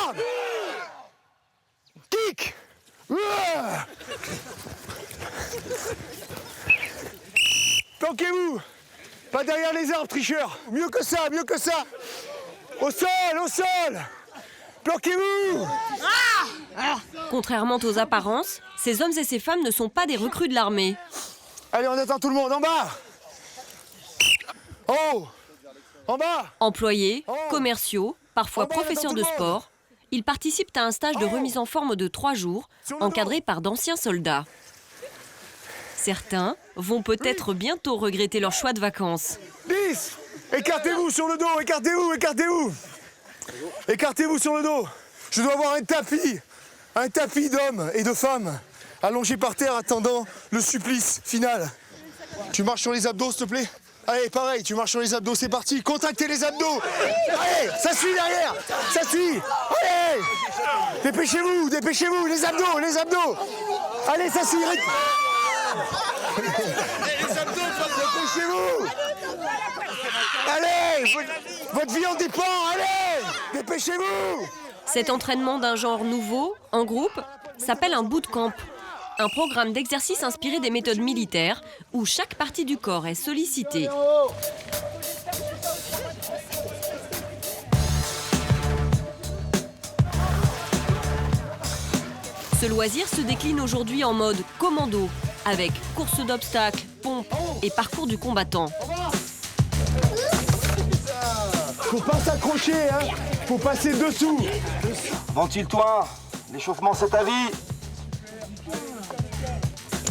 garde. Kick. Planquez-vous. Pas derrière les arbres, tricheurs. Mieux que ça, mieux que ça. Au sol, au sol. Planquez-vous. Contrairement aux apparences, ces hommes et ces femmes ne sont pas des recrues de l'armée. Allez, on attend tout le monde. En bas. En haut. En bas. Employés, commerciaux, parfois En bas, professeurs attends de tout le sport, ils participent à un stage de remise en forme de 3 jours, encadré par d'anciens soldats. Certains vont peut-être bientôt regretter leur choix de vacances. 10. Écartez-vous sur le dos, écartez-vous, écartez-vous. Écartez-vous sur le dos. Je dois avoir un tapis d'hommes et de femmes allongés par terre attendant le supplice final. Tu marches sur les abdos, s'il te plaît? Allez, pareil, tu marches sur les abdos, c'est parti. Contractez les abdos. Allez, ça suit derrière. Ça suit. Allez. Dépêchez-vous, dépêchez-vous, les abdos, les abdos. Allez, ça suit. Dépêchez-vous. Allez, votre vie en dépend, allez. Dépêchez-vous. Cet entraînement d'un genre nouveau, en groupe, s'appelle un bootcamp. Un programme d'exercice inspiré des méthodes militaires où chaque partie du corps est sollicitée. Ce loisir se décline aujourd'hui en mode commando, avec course d'obstacles, pompe et parcours du combattant. Faut pas s'accrocher, hein. Faut passer dessous. Ventile-toi, l'échauffement c'est ta vie.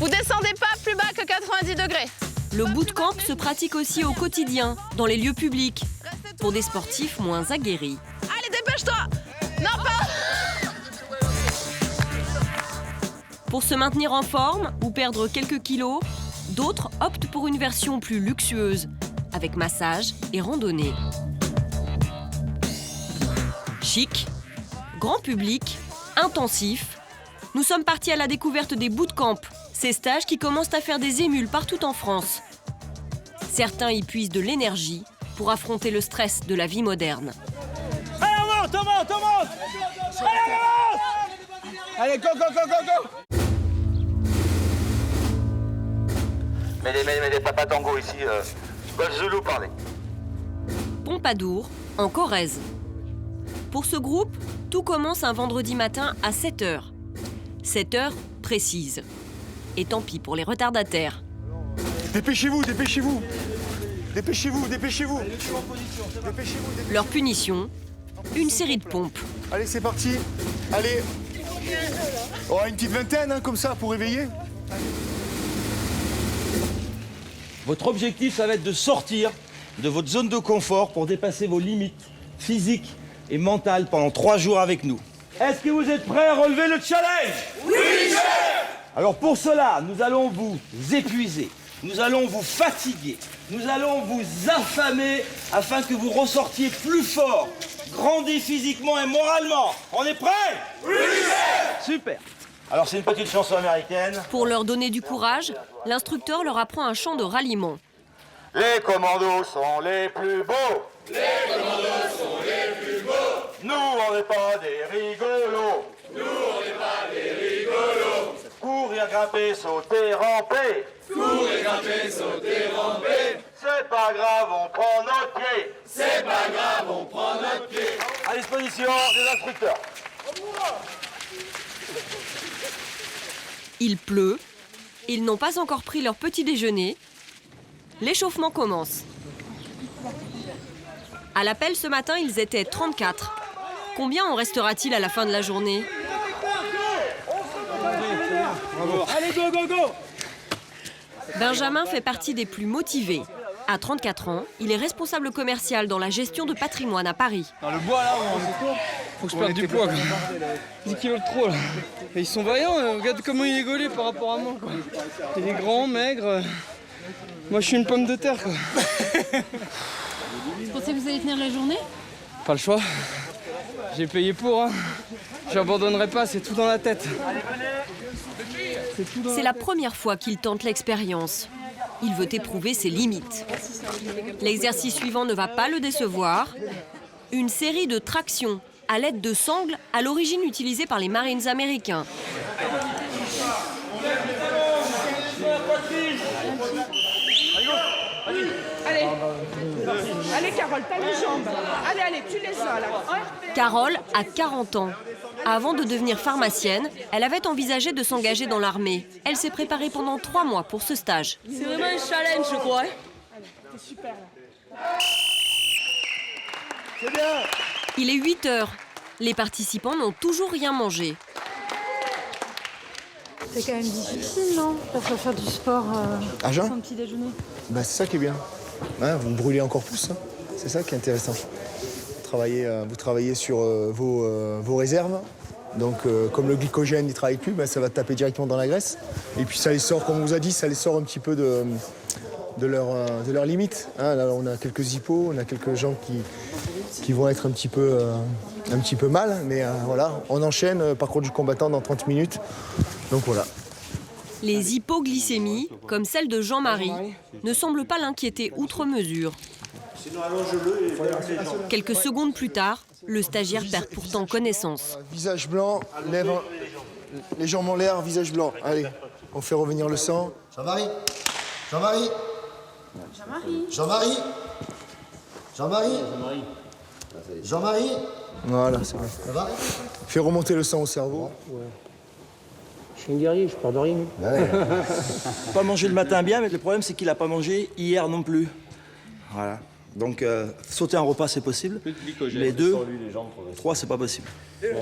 Vous descendez pas plus bas que 90 degrés. Le bootcamp se pratique aussi au quotidien, dans les lieux publics, pour des sportifs moins aguerris. Allez, dépêche-toi. Non, pas. Pour se maintenir en forme ou perdre quelques kilos, d'autres optent pour une version plus luxueuse, avec massage et randonnée. Chic, grand public, intensif, nous sommes partis à la découverte des bootcamps, ces stages qui commencent à faire des émules partout en France. Certains y puisent de l'énergie pour affronter le stress de la vie moderne. Allez, on monte, on monte, on monte. Allez, on monte. Allez, go, go, go, go, go. Mais des papas tango ici, pas Zoulou parler. Pompadour, en Corrèze. Pour ce groupe, tout commence un vendredi matin à 7h. 7h précise. Et tant pis pour les retardataires. Dépêchez-vous, dépêchez-vous. Dépêchez-vous, dépêchez-vous. Dépêchez-vous. Leur punition, une série de pompes. Allez, c'est parti. Allez. Oh, une petite vingtaine, hein, comme ça, pour réveiller. Votre objectif, ça va être de sortir de votre zone de confort pour dépasser vos limites physiques et mentales pendant 3 jours avec nous. Est-ce que vous êtes prêts à relever le challenge? Oui, chef! Alors pour cela, nous allons vous épuiser, nous allons vous fatiguer, nous allons vous affamer afin que vous ressortiez plus fort, grandi physiquement et moralement. On est prêts? Oui, chef! Super! Alors c'est une petite chanson américaine. Pour leur donner du courage, l'instructeur leur apprend un chant de ralliement. Les commandos sont les plus beaux. Les commandos sont les plus beaux. Nous, on n'est pas des rigolos. Nous, on n'est pas des rigolos. Courir, grimper, sauter, ramper. Courir, grimper, sauter, ramper. C'est pas grave, on prend notre pied. C'est pas grave, on prend notre pied. À disposition des instructeurs. Il pleut, ils n'ont pas encore pris leur petit déjeuner. L'échauffement commence. À l'appel ce matin, ils étaient 34. Combien en restera-t-il à la fin de la journée? Allez, go, go, go! Benjamin fait partie des plus motivés. À 34 ans, il est responsable commercial dans la gestion de patrimoine à Paris. Dans le bois là, faut que je perde du poids quoi. 10 kilos de trop là. Et ils sont vaillants, regarde comment il est gaulé par rapport à moi quoi. Il est grand, maigre. Moi je suis une pomme de terre quoi. Vous pensez que vous allez finir la journée? Pas le choix. J'ai payé pour hein. J'abandonnerai pas, c'est tout dans la tête. C'est la première fois qu'il tente l'expérience. Il veut éprouver ses limites. L'exercice suivant ne va pas le décevoir. Une série de tractions à l'aide de sangles à l'origine utilisées par les Marines américains. Allez Carole, t'as les jambes. Allez, tu les as là. Carole a 40 ans. Avant de devenir pharmacienne, elle avait envisagé de s'engager dans l'armée. Elle s'est préparée pendant 3 mois pour ce stage. C'est vraiment un challenge, je crois. T'es super là. C'est bien. Il est 8 heures. Les participants n'ont toujours rien mangé. C'est quand même difficile, non? Parce qu'on va faire du sport À jeun sans petit déjeuner. Bah, c'est ça qui est bien. Ouais, vous brûlez encore plus. Hein. C'est ça qui est intéressant. Vous travaillez sur vos réserves. Donc, comme le glycogène ne travaille plus, bah, ça va taper directement dans la graisse. Et puis, ça les sort, comme on vous a dit, ça les sort un petit peu de leurs limites. Hein, là, on a quelques hippos, on a quelques gens qui vont être un petit peu mal. Mais voilà, on enchaîne parcours du combattant dans 30 minutes. Donc voilà. Les hypoglycémies, comme celle de Jean-Marie, ne semblent pas l'inquiéter outre mesure. Quelques secondes plus tard, le stagiaire perd pourtant connaissance. Visage blanc, lèvres, les jambes en l'air, visage blanc. Allez, on fait revenir le sang. Jean-Marie Jean-Marie Jean-Marie Jean-Marie Jean-Marie Voilà, c'est vrai. Ça va? Fais remonter le sang au cerveau. Je suis un guerrier, je pars de rien. Pas mangé le matin bien, mais le problème c'est qu'il a pas mangé hier non plus. Voilà. Donc sauter un repas c'est possible, mais 2, 3 c'est pas possible.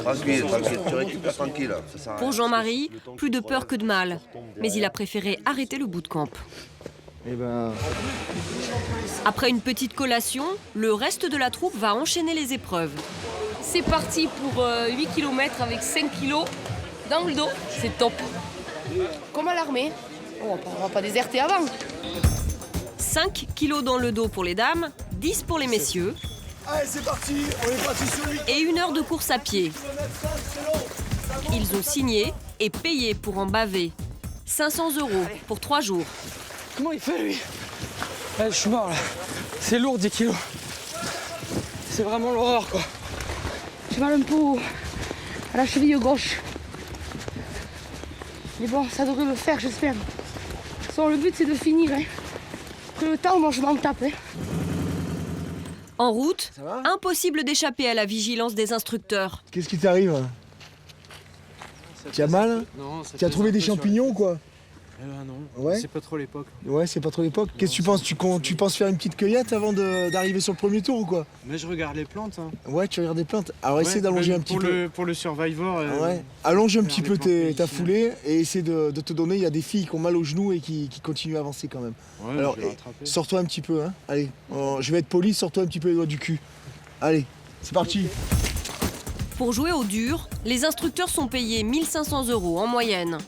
Tranquille, tu récupères tranquille. Ça sert à rien. Pour Jean-Marie, plus de peur que de mal. Mais il a préféré arrêter le bootcamp. Après une petite collation, le reste de la troupe va enchaîner les épreuves. C'est parti pour 8 km avec 5 kilos dans le dos. C'est top. Comme à l'armée. On va pas déserter avant. 5 kilos dans le dos pour les dames, 10 pour les messieurs. Allez, c'est parti, on est parti sur 8. Et 1 heure de course à pied. Ils ont signé et payé pour en baver. 500 € pour 3 jours. Comment il fait lui? Je suis mort là. C'est lourd 10 kilos. C'est vraiment l'horreur quoi. J'ai mal un peu à la cheville gauche. Mais bon, ça devrait le faire, j'espère. Le but c'est de finir. Hein. Après le temps, moi je m'en tape. Hein. En route, impossible d'échapper à la vigilance des instructeurs. Qu'est-ce qui t'arrive? Tu as mal? Non, Tu as trouvé des champignons ou quoi? Non, Ouais. c'est pas trop l'époque. Ouais, c'est pas trop l'époque. Qu'est-ce que tu penses? Tu penses faire une petite cueillette avant d'arriver sur le premier tour ou quoi? Mais je regarde les plantes. Hein. Ouais, tu regardes des plantes. Alors essaie d'allonger un petit peu. Pour le Survivor. Ouais. Allonge un petit peu les plantes ta ici. foulée et essaie de te donner. Il y a des filles qui ont mal aux genoux et qui continuent à avancer quand même. Ouais, Alors, je vais rattraper. sors-toi un petit peu. Hein. Allez, je vais être poli, sors-toi un petit peu les doigts du cul. Allez, c'est parti. Pour jouer au dur, les instructeurs sont payés 1 500 € en moyenne.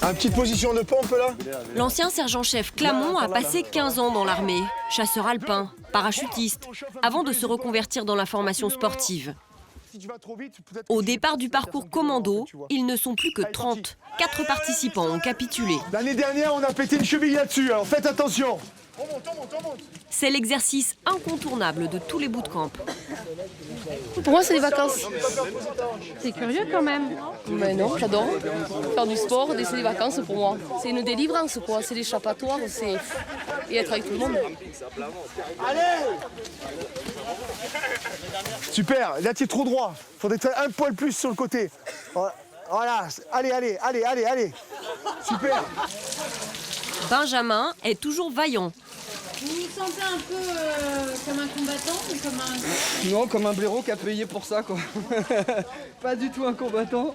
Une petite position de pompe là. L'ancien sergent-chef Clamont a passé 15 ans dans l'armée, chasseur alpin, parachutiste, avant de se reconvertir dans la formation sportive. Si tu vas trop vite, peut-être Au départ du parcours commando, ils ne sont plus que 30. 4 participants ont capitulé. L'année dernière, on a pété une cheville là-dessus, alors faites attention. On monte. C'est l'exercice incontournable de tous les bootcamps. Pour moi, c'est des vacances. C'est curieux quand même. Mais non, j'adore. Faire du sport, c'est des vacances pour moi. C'est une délivrance, quoi. C'est l'échappatoire, c'est... Et être avec tout le monde. Super, là tu es trop droit. Faudrait être un poil plus sur le côté. Voilà, allez. Super. Benjamin est toujours vaillant. Vous vous sentez un peu comme un combattant ou comme un... Non, comme un blaireau qui a payé pour ça quoi. Pas du tout un combattant.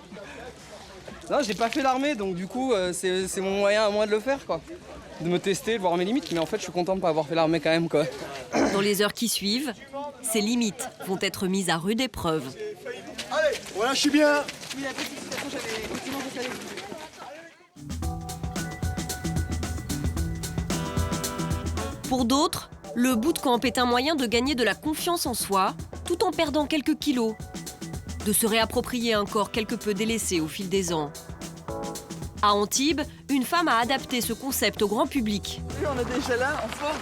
Non, j'ai pas fait l'armée donc du coup c'est mon moyen à moi de le faire quoi. De me tester, de voir mes limites, mais en fait je suis content de pas avoir fait l'armée quand même quoi. Dans les heures qui suivent, ces limites vont être mises à rude épreuve. Allez, voilà, je suis bien. Pour d'autres, le bootcamp est un moyen de gagner de la confiance en soi, tout en perdant quelques kilos, de se réapproprier un corps quelque peu délaissé au fil des ans. À Antibes, une femme a adapté ce concept au grand public. On est déjà là, en forme.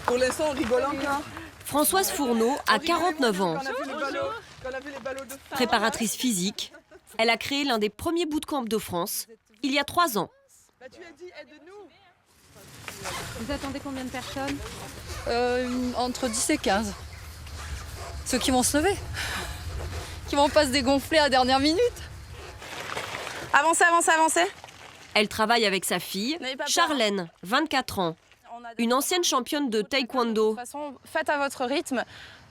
Pour l'instant, on rigole encore. Françoise Fourneau a 49 ans. On a fait le ballot. Préparatrice physique, elle a créé l'un des premiers bootcamps de France il y a 3 ans. Vous attendez combien de personnes? Entre 10 et 15. Ceux qui vont se lever. Qui vont pas se dégonfler à la dernière minute. Avancez, avancez, avancez. Elle travaille avec sa fille, Charlène, 24 ans, une ancienne championne de taekwondo. De toute façon, faites à votre rythme.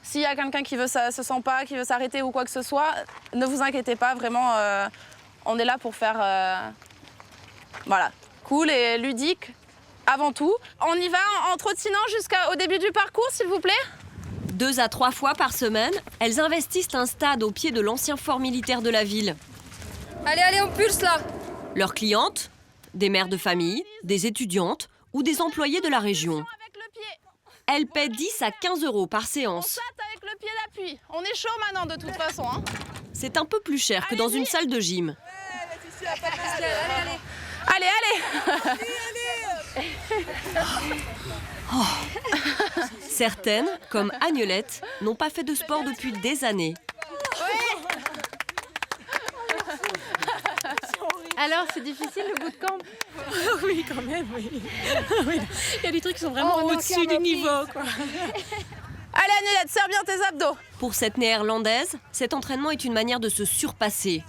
S'il y a quelqu'un qui se sent pas, qui veut s'arrêter ou quoi que ce soit, ne vous inquiétez pas, vraiment, on est là pour faire voilà, cool et ludique avant tout. On y va en trottinant jusqu'au début du parcours, s'il vous plaît. 2 à 3 fois par semaine, elles investissent un stade au pied de l'ancien fort militaire de la ville. Allez, allez, on pulse là. Leurs clientes, des mères de famille, des étudiantes ou des employés de la région. Elles paient 10 à 15 € par On séance. saute avec le pied d'appui. On est chaud maintenant de toute façon. Hein. C'est un peu plus cher que dans une salle de gym. Allez, allez. Certaines, comme Agnolette, n'ont pas fait de sport depuis des années. Alors, c'est difficile le bootcamp? Oui, quand même, oui. Il y a des trucs qui sont vraiment au-dessus du niveau, quoi. Allez, Agnolette, serre bien tes abdos. Pour cette néerlandaise, cet entraînement est une manière de se surpasser.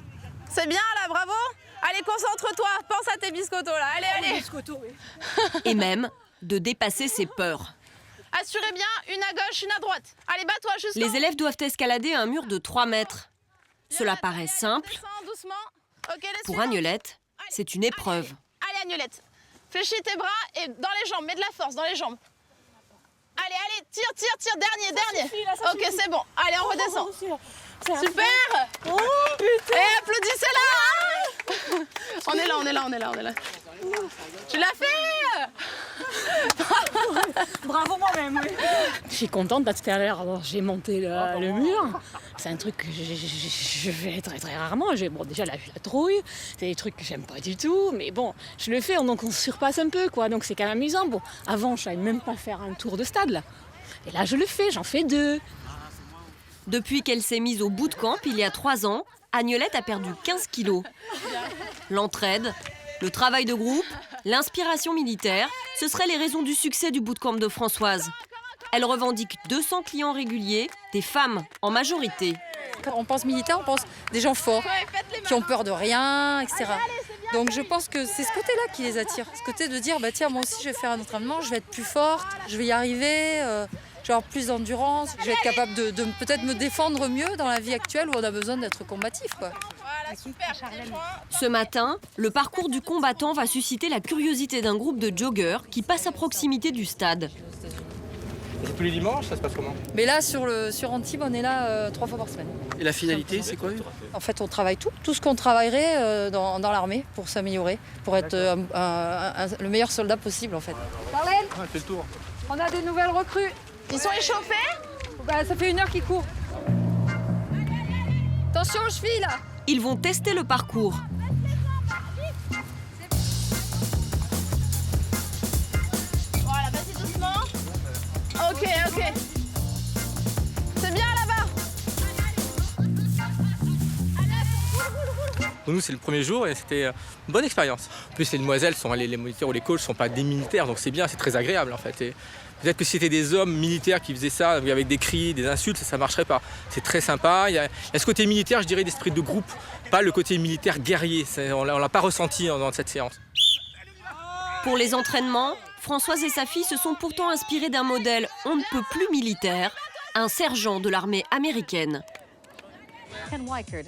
C'est bien là, bravo. Allez, concentre-toi, pense à tes biscottos là. Allez, allez. Biscotto, oui. Et même de dépasser ses peurs. Assurez bien, une à gauche, une à droite. Allez, bats-toi jusqu'en... Les élèves doivent escalader un mur de 3 mètres. Cela paraît simple. Descends doucement. Ok, les Pour suivantes. Agnolette, c'est une épreuve. Allez, Agnolette. Fléchis tes bras et dans les jambes, mets de la force dans les jambes. Allez, allez, tire, tire, tire, dernier. Ok, c'est bon. Allez, on redescend. Super. Oh, putain. Et applaudissez-la. Hein. On est là. Tu l'as fait. Bravo moi-même, oui. Je suis contente parce que tout à l'heure, j'ai monté le mur. C'est un truc que je fais très très rarement. Bon, déjà la trouille, c'est des trucs que j'aime pas du tout, mais bon, je le fais, donc on se surpasse un peu, quoi. Donc c'est quand même amusant. Bon, avant, je savais même pas faire un tour de stade, là. Et là, je le fais, j'en fais 2. Depuis qu'elle s'est mise au bootcamp il y a 3 ans, Agnolette a perdu 15 kilos. L'entraide, le travail de groupe, l'inspiration militaire, ce seraient les raisons du succès du bootcamp de Françoise. Elle revendique 200 clients réguliers, des femmes en majorité. Quand on pense militaire, on pense des gens forts, qui ont peur de rien, etc. Donc je pense que c'est ce côté-là qui les attire. Ce côté de dire, bah tiens, moi aussi je vais faire un entraînement, je vais être plus forte, je vais y arriver, je vais avoir plus d'endurance, je vais être capable de peut-être me défendre mieux dans la vie actuelle où on a besoin d'être combatif, quoi. Voilà, super. Ce matin, le parcours du combattant va susciter la curiosité d'un groupe de joggers qui passe à proximité du stade. C'est tous les dimanches, ça se passe comment? Mais là, sur Antibes, on est là 3 fois par semaine. Et la finalité, c'est quoi? En fait, on travaille tout ce qu'on travaillerait dans l'armée pour s'améliorer, pour être le meilleur soldat possible, en fait. Charlène, On fait le tour. on a des nouvelles recrues. Ils sont échauffés? Bah, ça fait 1 heure qu'ils courent. Attention aux chevilles, là. Ils vont tester le parcours. Voilà, vas-y doucement. Ok. C'est bien là-bas. Pour nous, c'est le premier jour et c'était une bonne expérience. En plus, les demoiselles, les moniteurs ou les coachs ne sont pas des militaires, donc c'est bien, c'est très agréable en fait. Et peut-être que si c'était des hommes militaires qui faisaient ça, avec des cris, des insultes, ça ne marcherait pas. C'est très sympa. Il y a ce côté militaire, je dirais, d'esprit de groupe, pas le côté militaire guerrier. On ne l'a pas ressenti dans cette séance. Pour les entraînements, Françoise et sa fille se sont pourtant inspirées d'un modèle on ne peut plus militaire, un sergent de l'armée américaine.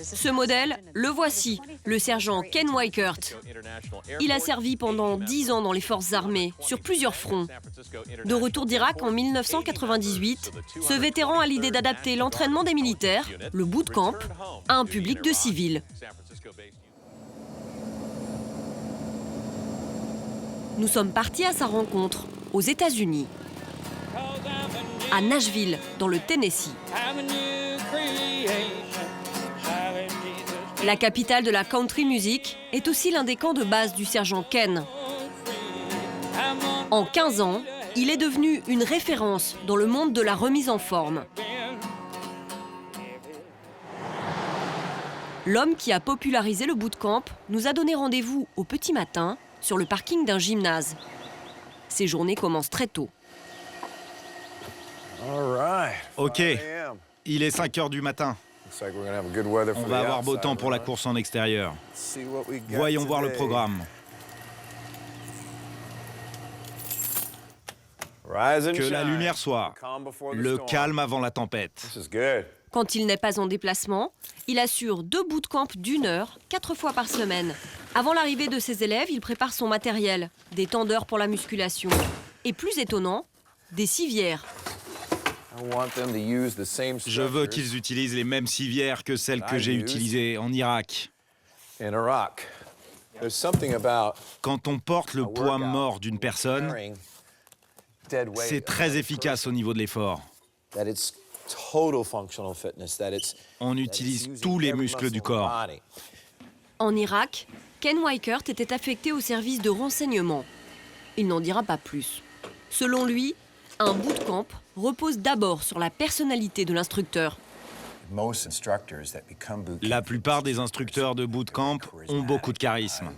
Ce modèle, le voici, le sergent Ken Weickert. Il a servi pendant 10 ans dans les forces armées, sur plusieurs fronts. De retour d'Irak en 1998, ce vétéran a l'idée d'adapter l'entraînement des militaires, le bootcamp, à un public de civils. Nous sommes partis à sa rencontre, aux États-Unis, à Nashville, dans le Tennessee. La capitale de la country music est aussi l'un des camps de base du sergent Ken. En 15 ans, il est devenu une référence dans le monde de la remise en forme. L'homme qui a popularisé le bootcamp nous a donné rendez-vous au petit matin sur le parking d'un gymnase. Ces journées commencent très tôt. Ok, il est 5 h du matin. On va avoir beau temps pour la course en extérieur. Voyons voir le programme. Que la lumière soit, le calme avant la tempête. Quand il n'est pas en déplacement, il assure 2 bootcamps d'1 heure, 4 fois par semaine. Avant l'arrivée de ses élèves, il prépare son matériel, des tendeurs pour la musculation. Et plus étonnant, des civières. Je veux qu'ils utilisent les mêmes civières que celles que j'ai utilisées en Irak. Quand on porte le poids mort d'une personne, c'est très efficace au niveau de l'effort. On utilise tous les muscles du corps. En Irak, Ken Weickert était affecté au service de renseignement. Il n'en dira pas plus. Selon lui, un bootcamp repose d'abord sur la personnalité de l'instructeur. La plupart des instructeurs de bootcamp ont beaucoup de charisme.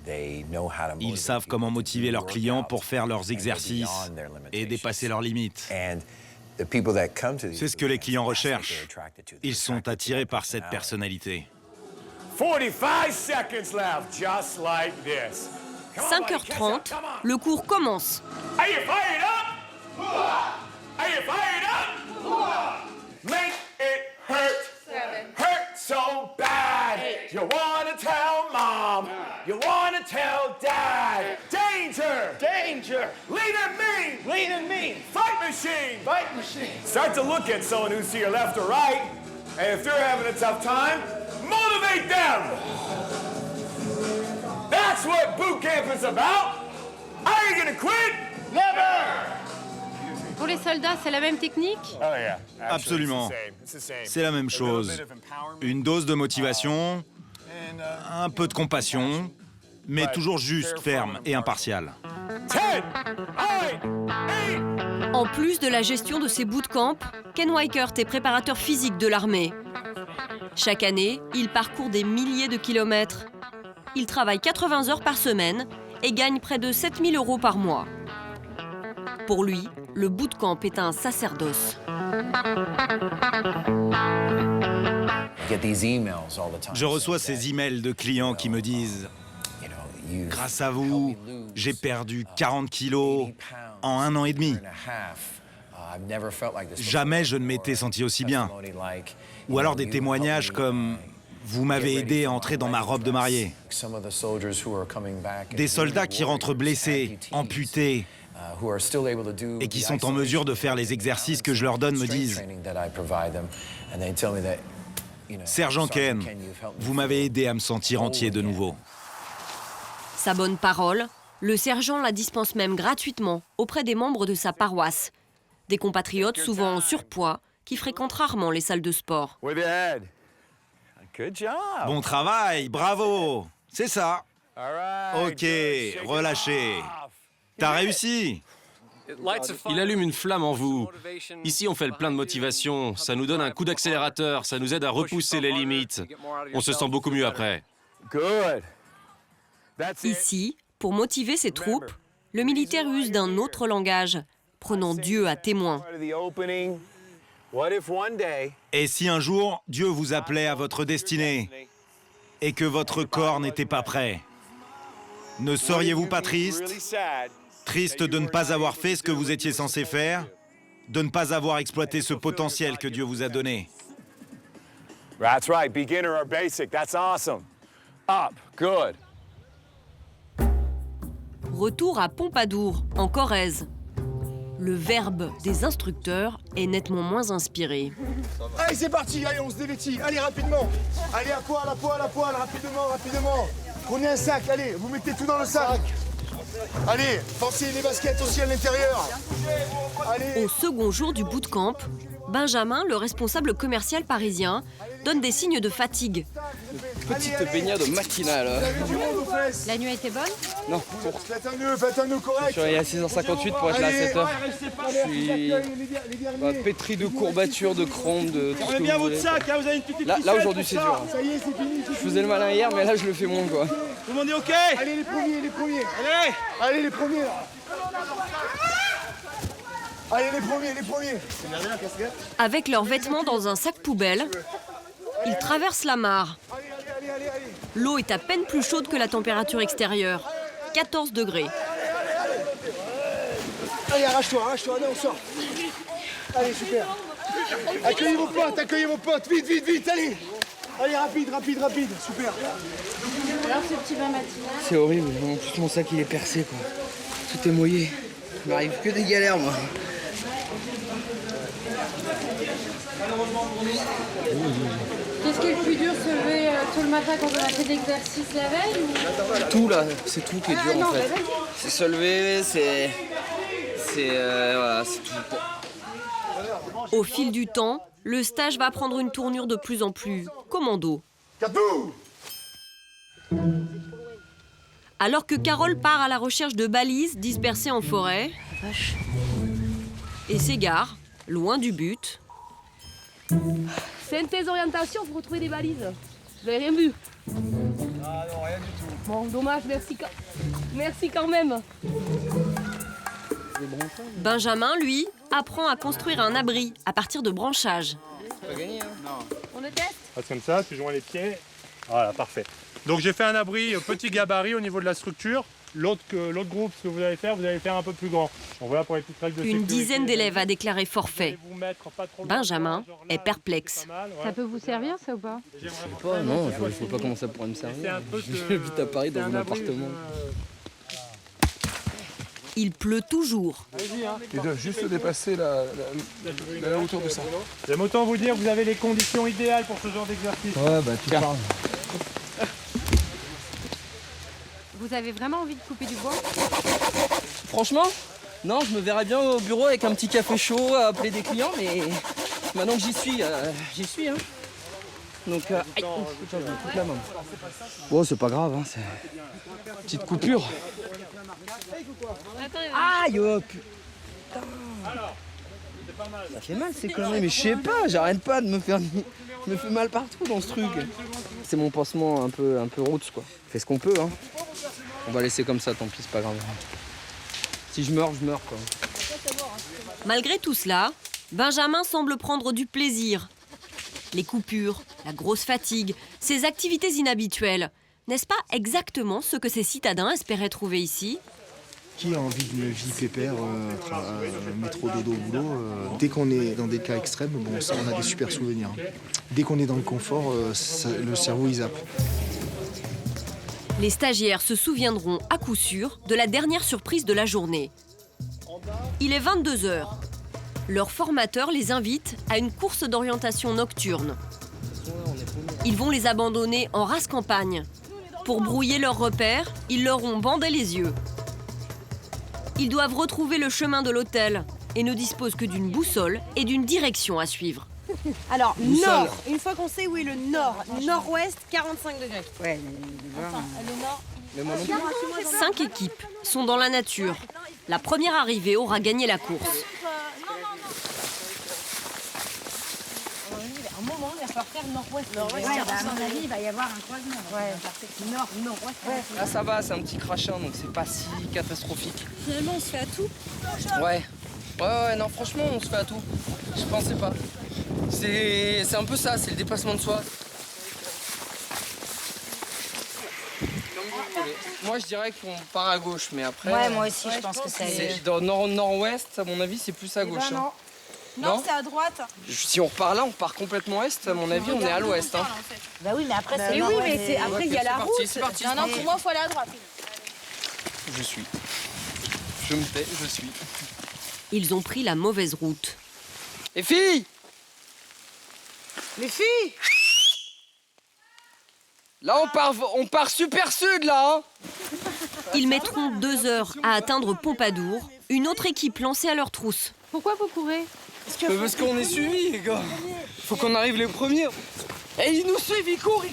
Ils savent comment motiver leurs clients pour faire leurs exercices et dépasser leurs limites. C'est ce que les clients recherchent. Ils sont attirés par cette personnalité. 5h30, le cours commence. Make it hurt, hurt so bad. You wanna tell mom, you wanna tell dad. Danger, danger. Lean and mean, lean and mean. Fight machine, fight machine. Start to look at someone who's to your left or right, and if they're having a tough time, motivate them. That's what boot camp is about. Are you gonna quit? Never. Pour les soldats, c'est la même technique? Absolument. C'est la même chose. Une dose de motivation, un peu de compassion, mais toujours juste, ferme et impartial. En plus de la gestion de ces bootcamps, Ken Weickert est préparateur physique de l'armée. Chaque année, il parcourt des milliers de kilomètres. Il travaille 80 heures par semaine et gagne près de 7 000 € par mois. Pour lui, le bootcamp est un sacerdoce. Je reçois ces emails de clients qui me disent « Grâce à vous, j'ai perdu 40 kilos en 1 an et demi. Jamais je ne m'étais senti aussi bien. » Ou alors des témoignages comme « Vous m'avez aidé à entrer dans ma robe de mariée. » Des soldats qui rentrent blessés, amputés, et qui sont en mesure de faire les exercices que je leur donne me disent « Sergent Ken, vous m'avez aidé à me sentir entier de nouveau. » Sa bonne parole, le sergent la dispense même gratuitement auprès des membres de sa paroisse. Des compatriotes souvent en surpoids qui fréquentent rarement les salles de sport. Bon travail, bravo, c'est ça. Ok, relâchez. T'as réussi. Il allume une flamme en vous. Ici, on fait le plein de motivation. Ça nous donne un coup d'accélérateur. Ça nous aide à repousser les limites. On se sent beaucoup mieux après. Ici, pour motiver ses troupes, le militaire use d'un autre langage, prenant Dieu à témoin. Et si un jour, Dieu vous appelait à votre destinée et que votre corps n'était pas prêt, ne seriez-vous pas triste? Triste de ne pas avoir fait ce que vous étiez censé faire, de ne pas avoir exploité ce potentiel que Dieu vous a donné. That's right, beginner or basic, that's awesome. Up, good. Retour à Pompadour, en Corrèze. Le verbe des instructeurs est nettement moins inspiré. Allez, c'est parti, allez, on se dévêtit, allez, rapidement. Allez, à poil, rapidement, rapidement. Prenez un sac, allez, vous mettez tout dans le sac. Allez, pensez les baskets aussi à l'intérieur. Au second jour du bootcamp, Benjamin, le responsable commercial parisien, donne des signes de fatigue. petite baignade matinale. La nuit a été bonne? Non, Faites un nœud correct. je suis arrivé à 6h58 pour être là à 7h. Je suis pétri de courbatures, de crampes, de tout ce que bien vous votre voulez. sac, hein, vous avez une petite Là aujourd'hui c'est dur. Ça y est, c'est fini. Je faisais le malin hier, mais là je le fais moins quoi. Tout le monde est OK? Allez, les premiers. Allez! Allez, les premiers, là. Allez, les premiers. Avec leurs vêtements dans un sac poubelle, ils traversent la mare. L'eau est à peine plus chaude que la température extérieure, 14 degrés. Allez, arrache-toi, allez, on sort. Allez, super. Accueillez vos potes, vite, allez. Allez, rapide, super. Alors ce petit bain matinal. C'est horrible, en plus mon sac il est percé quoi. Tout est mouillé. Il m'arrive que des galères moi. Qu'est-ce qui est le plus dur, se lever tôt le matin quand on a fait d'exercice la veille ou... Tout là, c'est tout qui est dur non, en fait. bah, vas-y. C'est se lever, c'est voilà, c'est tout. Au fil du temps, le stage va prendre une tournure de plus en plus commando. Capou! Alors que Carole part à la recherche de balises dispersées en forêt et s'égare, loin du but. C'est une thèse d'orientation, il faut retrouver des balises. Vous n'avez rien vu? Ah non, rien du tout. Bon, dommage, merci quand même. Benjamin, lui, apprend à construire un abri à partir de branchages. C'est pas gagné hein. Non. On le teste? Passe comme ça, tu joins les pieds. Voilà, parfait. Donc j'ai fait un abri petit gabarit au niveau de la structure. L'autre groupe, ce que vous allez faire un peu plus grand. Donc voilà pour les petites règles de sécurité. Une dizaine d'élèves a déclaré forfait. Benjamin est perplexe. Ça peut vous servir ça ou pas? Je sais pas, non, je vois pas comment ça pourrait me servir. J'habite à Paris dans un appartement. Il pleut toujours. Tu dois juste dépasser la hauteur de ça. J'aime autant vous dire que vous avez les conditions idéales pour ce genre d'exercice. Ouais, bah tu parles. Vous avez vraiment envie de couper du bois? Franchement, non, je me verrais bien au bureau avec un petit café chaud à appeler des clients, mais maintenant que j'y suis, hein. Donc, aïe, putain, je me coupe la main. Bon, c'est pas grave, hein, c'est une petite coupure. Aïe, oh putain. Ça fait mal ces conneries, mais je sais pas, j'arrête pas de me faire... Je me fais mal partout dans ce truc. C'est mon pansement un peu roots quoi. On fait ce qu'on peut hein. On va laisser comme ça, tant pis, c'est pas grave. Si je meurs quoi. Malgré tout cela, Benjamin semble prendre du plaisir. Les coupures, la grosse fatigue, ces activités inhabituelles, n'est-ce pas exactement ce que ces citadins espéraient trouver ici? Qui a envie d'une vie pépère, métro, dodo, boulot, dès qu'on est dans des cas extrêmes, bon, ça, on a des super souvenirs. Dès qu'on est dans le confort, le cerveau, il zappe. Les stagiaires se souviendront à coup sûr de la dernière surprise de la journée. Il est 22h. Leur formateur les invite à une course d'orientation nocturne. Ils vont les abandonner en rase campagne. Pour brouiller leurs repères, ils leur ont bandé les yeux. Ils doivent retrouver le chemin de l'hôtel et ne disposent que d'une boussole et d'une direction à suivre. Alors, Boussole. nord, une fois qu'on sait où est le nord, nord-ouest, 45 degrés. Ouais, enfin, le nord. 5 équipes sont dans la nature. La première arrivée aura gagné la course. Un moment, il va falloir faire nord-ouest. À mon avis, il va y avoir un croisement. Nord-ouest. Là ça va, c'est un petit crachin, donc c'est pas si catastrophique. Finalement, on se fait à tout. Ouais, non, franchement, on se fait à tout. Je pensais pas. C'est un peu ça, c'est le dépassement de soi. Comme vous voulez. Moi, je dirais qu'on part à gauche, mais après... Ouais, moi aussi, je pense que c'est... Dans nord-ouest, à mon avis, c'est plus à gauche. Eh ben hein. Non, c'est à droite. Si on repart là, on part complètement est, à mon avis, on est à l'ouest. Hein. Bah oui, mais après, c'est nord. Mais après, il y a la route. C'est parti. Non, pour moi, il faut aller à droite. Je suis. Je me tais, je suis. Ils ont pris la mauvaise route. Les filles! Les filles! Là, on part super sud, là! Hein. Ils mettront 2 heures à atteindre Pompadour, une autre équipe lancée à leur trousse. Pourquoi vous courez? Parce qu'on est suivis, les gars. Faut qu'on arrive les premiers. Et ils nous suivent, ils courent.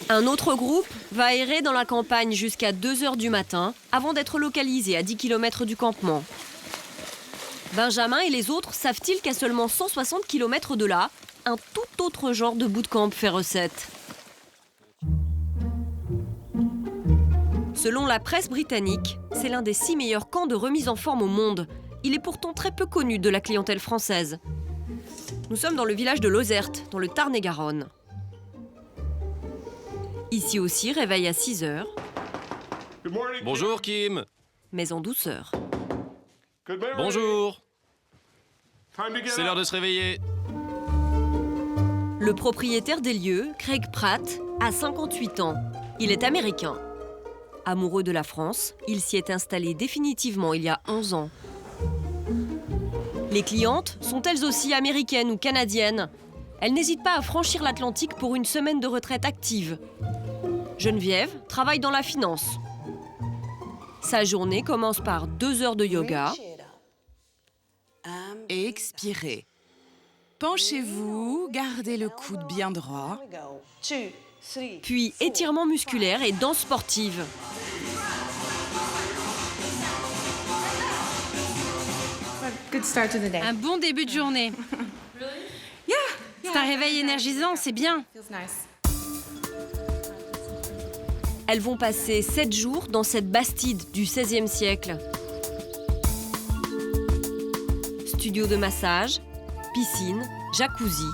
Un autre groupe va errer dans la campagne jusqu'à 2 h du matin avant d'être localisé à 10 km du campement. Benjamin et les autres savent-ils qu'à seulement 160 km de là, un tout autre genre de bootcamp fait recette? Selon la presse britannique, c'est l'un des 6 meilleurs camps de remise en forme au monde. Il est pourtant très peu connu de la clientèle française. Nous sommes dans le village de Lozerte, dans le Tarn-et-Garonne. Ici aussi, réveil à 6 h. Bonjour Kim. Mais en douceur. Bonjour. C'est l'heure de se réveiller. Le propriétaire des lieux, Craig Pratt, a 58 ans. Il est américain. Amoureux de la France, il s'y est installé définitivement il y a 11 ans. Les clientes sont elles aussi américaines ou canadiennes. Elles n'hésitent pas à franchir l'Atlantique pour une semaine de retraite active. Geneviève travaille dans la finance. Sa journée commence par 2 heures de yoga. Et expirez. Penchez-vous, gardez le coude bien droit. Puis étirement musculaire et danse sportive. Un bon début de journée. C'est un réveil énergisant, c'est bien. Elles vont passer 7 jours dans cette bastide du XVIe siècle. Studio de massage, piscine, jacuzzi.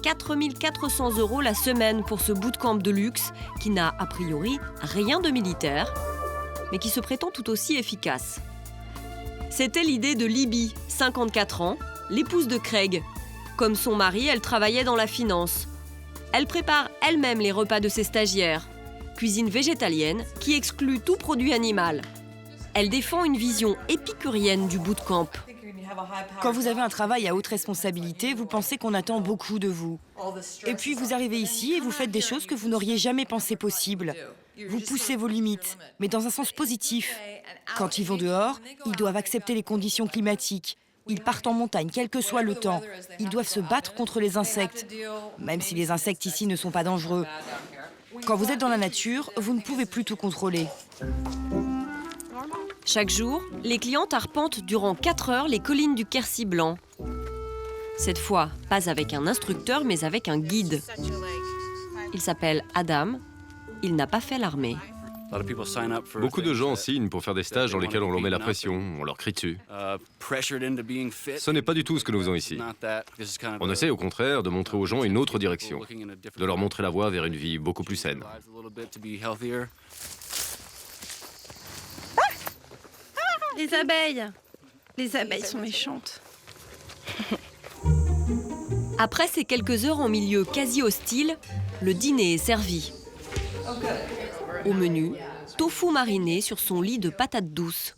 4 400 € la semaine pour ce bootcamp de luxe qui n'a a priori rien de militaire, mais qui se prétend tout aussi efficace. C'était l'idée de Libby, 54 ans, l'épouse de Craig. Comme son mari, elle travaillait dans la finance. Elle prépare elle-même les repas de ses stagiaires. Cuisine végétalienne qui exclut tout produit animal. Elle défend une vision épicurienne du bootcamp. Quand vous avez un travail à haute responsabilité, vous pensez qu'on attend beaucoup de vous. Et puis vous arrivez ici et vous faites des choses que vous n'auriez jamais pensé possibles. Vous poussez vos limites, mais dans un sens positif. Quand ils vont dehors, ils doivent accepter les conditions climatiques. Ils partent en montagne, quel que soit le temps. Ils doivent se battre contre les insectes, même si les insectes ici ne sont pas dangereux. Quand vous êtes dans la nature, vous ne pouvez plus tout contrôler. Chaque jour, les clientes arpentent durant 4 heures les collines du Quercy blanc. Cette fois, pas avec un instructeur, mais avec un guide. Il s'appelle Adam. Il n'a pas fait l'armée. Beaucoup de gens signent pour faire des stages dans lesquels on leur met la pression, on leur crie dessus. Ce n'est pas du tout ce que nous faisons ici. On essaie au contraire de montrer aux gens une autre direction, de leur montrer la voie vers une vie beaucoup plus saine. Les abeilles. Les abeilles sont méchantes. Après ces quelques heures en milieu quasi hostile, le dîner est servi. Au menu, tofu mariné sur son lit de patates douces.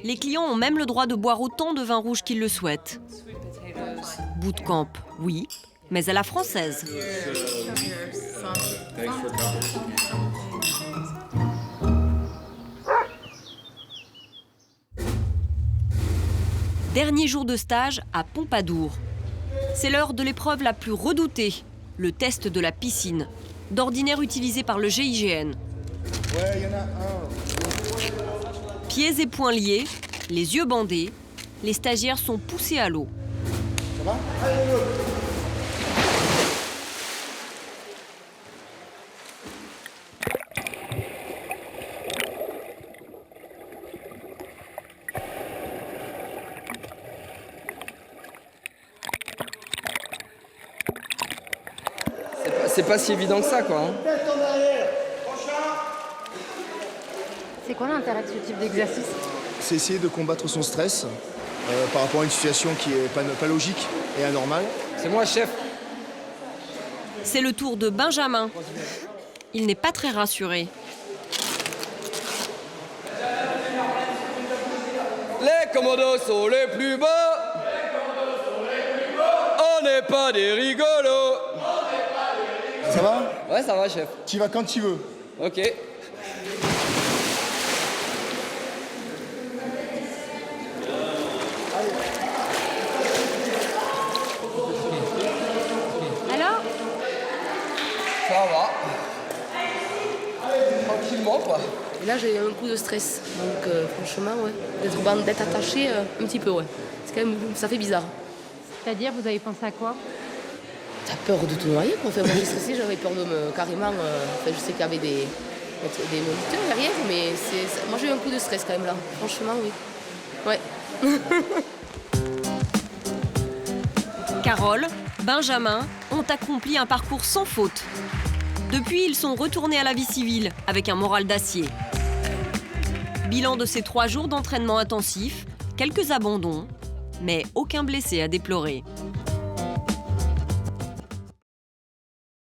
Les clients ont même le droit de boire autant de vin rouge qu'ils le souhaitent. Bootcamp, oui, mais à la française. Dernier jour de stage à Pompadour. C'est l'heure de l'épreuve la plus redoutée, le test de la piscine, d'ordinaire utilisé par le GIGN. Ouais, il y en a un. Pieds et poings liés, les yeux bandés, les stagiaires sont poussés à l'eau. Ça va? Allez, l'eau. C'est pas si évident que ça, quoi. Hein. C'est quoi l'intérêt de ce type d'exercice? C'est essayer de combattre son stress par rapport à une situation qui est pas logique et anormale. C'est moi, chef. C'est le tour de Benjamin. Il n'est pas très rassuré. Les commandos sont les plus beaux. On n'est pas des rigolos. Ça va? Ouais, ça va, chef. Tu vas quand tu veux. Ok. Alors? Ça va. Tranquillement, quoi. Et là, j'ai un coup de stress. Donc, franchement, ouais. D'être attaché un petit peu, ouais. C'est quand même, ça fait bizarre. C'est-à-dire, vous avez pensé à quoi? T'as peur de te noyer, quoi. Enfin, moi, j'ai stressé, j'avais peur de me... Carrément, enfin, je sais qu'il y avait des moniteurs derrière, mais moi, j'ai eu un coup de stress quand même, là. Franchement, oui. Ouais. Carole, Benjamin ont accompli un parcours sans faute. Depuis, ils sont retournés à la vie civile avec un moral d'acier. Bilan de ces 3 jours d'entraînement intensif, quelques abandons, mais aucun blessé à déplorer.